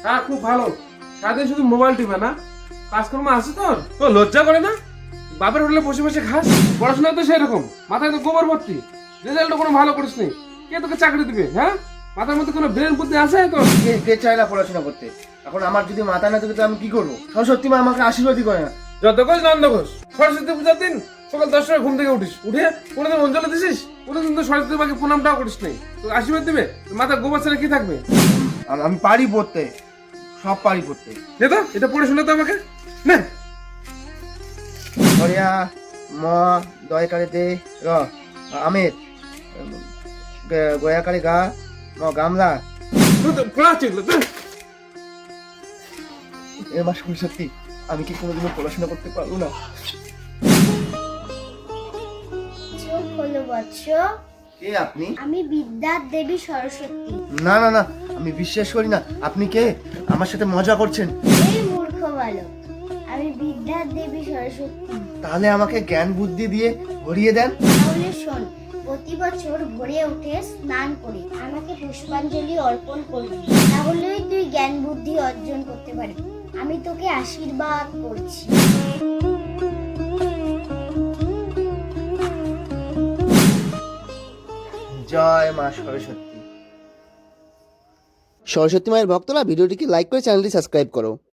হ্যাঁ খুব ভালো। সারাদিন শুধু মোবাইল টিপে না, কাজকর্ম আছে তোর? তো লজ্জা করে না? বাপের হোটেলে বসে বসে খাস, পড়াশোনা তো সেরকম, মাথায় তো গোবর ভর্তি, রেজাল্ট কোনো ভালো করিস নি, কে তোকে চাকরি দিবে? হ্যাঁ, মাথার মধ্যে কোনো ব্রেন বুদ্ধি আছে তোর? কে চায় না পড়াশোনা করতে? এখন আমার যদি মাথা না থাকে তো আমি কি করবো? সরস্বতী মা আমাকে আশীর্বাদই করে না। যত ঘোষ নন্দ ঘোষ, সরস্বতী পূজার দিন সকাল 10টায় ঘুম থেকে উঠিস, উঠে কোনোদিন অঞ্জলি দিছিস? কোনোদিন তো সরস্বতী মাকে প্রণামটাও করিস নাই, তো আশীর্বাদ দিবে? মাথা গোবর ছেড়ে কি থাকবে? আমি পারি পড়তে, সব পারি পড়তে। দে তো, এটা পড়ে শোনা তো আমাকে। না হরিয়া ম দয়কারে দে র আমের গয়াকারে গা ম গামলা। তুই তো পড়া ছিল তো। এ মা সরস্বতী, আমি কি কোনোদিনও পড়াশোনা করতে পারবো না? চোখ হলো বৎস, কে আপনি? আমি বিদ্যার দেবী সরস্বতী। না না না, আমি বিশ্বাস করি না। আপনি কে? আমার সাথে মজা করছেন? এই মূর্খ বালক, আমি বিদ্যার দেবী সরস্বতী। তাহলে আমাকে জ্ঞান বুদ্ধি দিয়ে ভরিয়ে দেন। তাহলে শোন, প্রতি বছর ভোরে উঠে স্নান করে আমাকে পুষ্পাঞ্জলি অর্পণ করবি, তাহলেই তুই জ্ঞান বুদ্ধি অর্জন করতে পারবি। আমি তোকে আশীর্বাদ করছি। জয় মা সরস্বতী। সরস্বতী মায়ের ভক্তরা ভিডিওটিকে লাইক করে চ্যানেলটি সাবস্ক্রাইব করো।